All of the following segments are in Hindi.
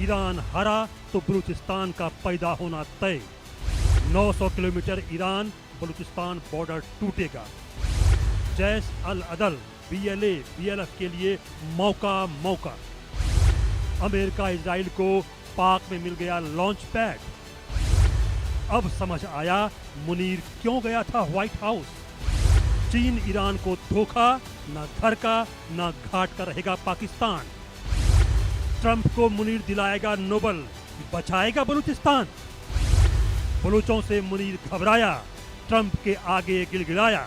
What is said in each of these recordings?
ईरान हारा तो बलूचिस्तान का पैदा होना तय। 900 किलोमीटर ईरान बलूचिस्तान बॉर्डर टूटेगा। जैश अल अदल BLA BLF के लिए मौका। अमेरिका इजराइल को पाक में मिल गया लॉन्च पैड। अब समझ आया मुनीर क्यों गया था व्हाइट हाउस। चीन ईरान को धोखा, न घर का न घाट का रहेगा पाकिस्तान। ट्रंप को मुनीर दिलाएगा नोबल, बचाएगा बलूचिस्तान। बलूचों से मुनीर घबराया, ट्रंप के आगे गिड़गिड़ाया।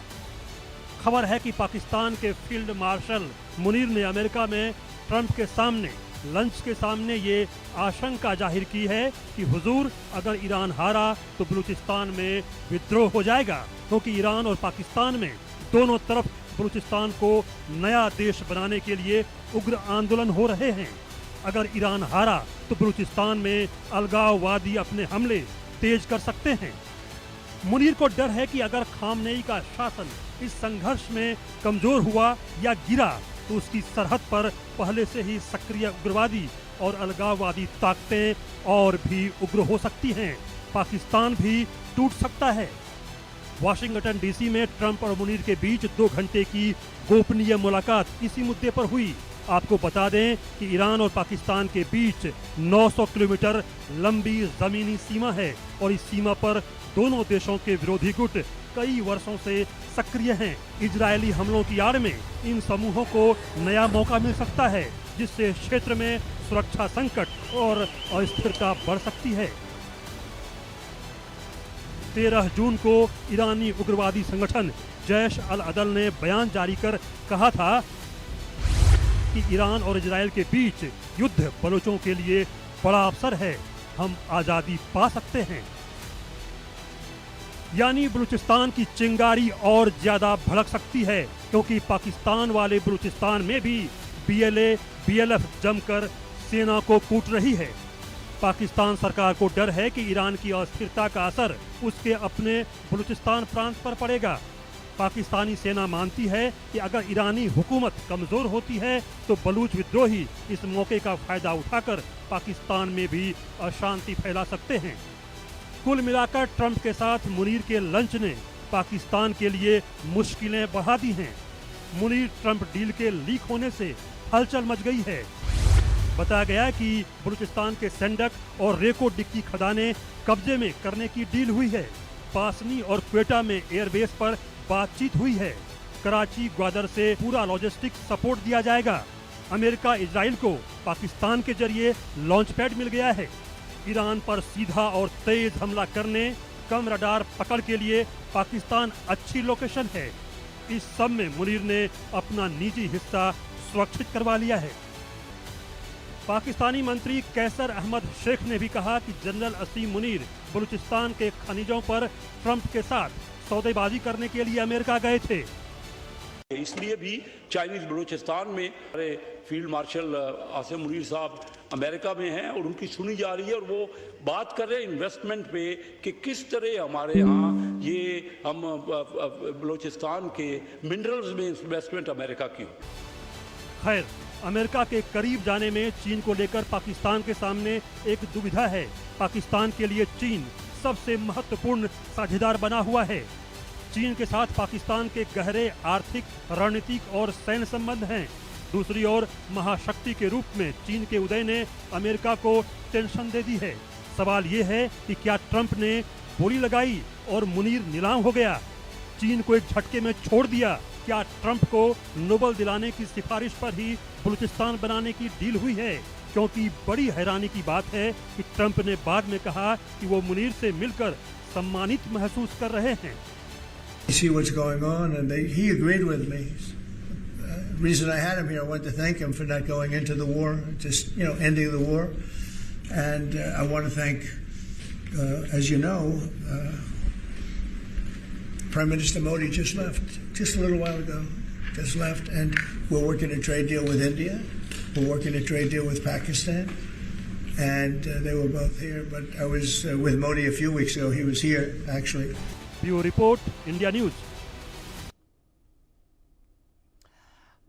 खबर है कि पाकिस्तान के फील्ड मार्शल मुनीर ने अमेरिका में ट्रंप के सामने लंच के सामने ये आशंका जाहिर की है कि हुजूर अगर ईरान हारा तो बलूचिस्तान में विद्रोह हो जाएगा, क्योंकि ईरान और पाकिस्तान में दोनों तरफ बलूचिस्तान को नया देश बनाने के लिए उग्र आंदोलन हो रहे हैं। अगर ईरान हारा तो बलूचिस्तान में अलगाववादी अपने हमले तेज कर सकते हैं। मुनीर को डर है कि अगर खामनेई का शासन इस संघर्ष में कमजोर हुआ या गिरा तो उसकी सरहद पर पहले से ही सक्रिय उग्रवादी और अलगाववादी ताकतें और भी उग्र हो सकती हैं। पाकिस्तान भी टूट सकता है। वाशिंगटन DC में ट्रंप और मुनीर के बीच 2 घंटे की गोपनीय मुलाकात इसी मुद्दे पर हुई। आपको बता दें कि ईरान और पाकिस्तान के बीच 900 किलोमीटर लंबी जमीनी सीमा है और इस सीमा पर दोनों देशों के विरोधी गुट कई वर्षों से सक्रिय हैं। इजरायली हमलों की आड़ में इन समूहों को नया मौका मिल सकता है, जिससे क्षेत्र में सुरक्षा संकट और अस्थिरता बढ़ सकती है। 13 जून को ईरानी उग्रवादी संगठन जैश अल अदल ने बयान जारी कर कहा था कि ईरान और इजरायल के बीच युद्ध बलूचों के लिए बड़ा अवसर है, हम आजादी पा सकते हैं। यानी बलूचिस्तान की चिंगारी और ज्यादा भड़क सकती है, क्योंकि पाकिस्तान वाले बलूचिस्तान में भी BLA BLF जमकर सेना को कूट रही है। पाकिस्तान सरकार को डर है कि ईरान की अस्थिरता का असर उसके अपने बलूचिस्तान प्रांत पर पड़ेगा। पाकिस्तानी सेना मानती है कि अगर ईरानी हुकूमत कमजोर होती है तो बलूच विद्रोही इस मौके का फायदा उठाकर पाकिस्तान में भी अशांति फैला सकते हैं। कुल मिलाकर ट्रंप के साथ मुनीर के लंच ने पाकिस्तान के लिए मुश्किलें बढ़ा दी हैं। मुनीर ट्रंप डील के लीक होने से हलचल मच गई है। बताया गया है कि बलूचिस्तान के सेंडक और रेको डिक्की खदानें कब्जे में करने की डील हुई है। पासनी और क्वेटा में एयरबेस पर बातचीत हुई है। कराची ग्वादर से पूरा लॉजिस्टिक सपोर्ट दिया जाएगा। अमेरिका इजराइल को पाकिस्तान के जरिए लॉन्च पैड मिल गया है। ईरान पर सीधा और तेज हमला करने, कम रडार पकड़ के लिए पाकिस्तान अच्छी लोकेशन है। इस सब में मुनीर ने अपना निजी हिस्सा सुरक्षित करवा लिया है। पाकिस्तानी मंत्री कैसर अहमद शेख ने भी कहा कि जनरल असीम मुनीर बलूचिस्तान के खनिजों पर ट्रंप के साथ सौदेबाजी करने के लिए अमेरिका गए थे। इसलिए भी चाइनीज बलूचिस्तान में हमारे फील्ड मार्शल आसिम मुनीर साहब अमेरिका में हैं और उनकी सुनी जा रही है और वो बात कर रहे हैं इन्वेस्टमेंट पे कि किस तरह हमारे यहाँ ये हम बलूचिस्तान के मिनरल्स में इन्वेस्टमेंट अमेरिका की हो। खैर, अमेरिका के करीब जाने में चीन को लेकर पाकिस्तान के सामने एक दुविधा है। पाकिस्तान के लिए चीन सबसे महत्वपूर्ण साझेदार बना हुआ है। चीन के साथ पाकिस्तान के गहरे आर्थिक, रणनीतिक और सैन्य संबंध हैं। दूसरी ओर महाशक्ति के रूप में चीन के उदय ने अमेरिका को टेंशन दे दी है। सवाल ये है कि क्या ट्रंप ने बोली लगाई और मुनीर नीलाम हो गया, चीन को एक झटके में छोड़ दिया? क्या ट्रंप को नोबल दिलाने की सिफारिश पर ही बलूचिस्तान बनाने की डील हुई है? क्योंकि बड़ी हैरानी की बात है कि ट्रंप ने बाद में कहा कि वो मुनीर से मिलकर सम्मानित महसूस कर रहे हैं। See what's going on, and he agreed with me. Reason I had him here, I wanted to thank him for not going into the war, just ending the war, and I want to thank, as you know, Prime Minister Modi just left, just a little while ago, just left, and we're working a trade deal with India, we're working a trade deal with Pakistan, and they were both here. But I was with Modi a few weeks ago. He was here actually. Bureau report, India news.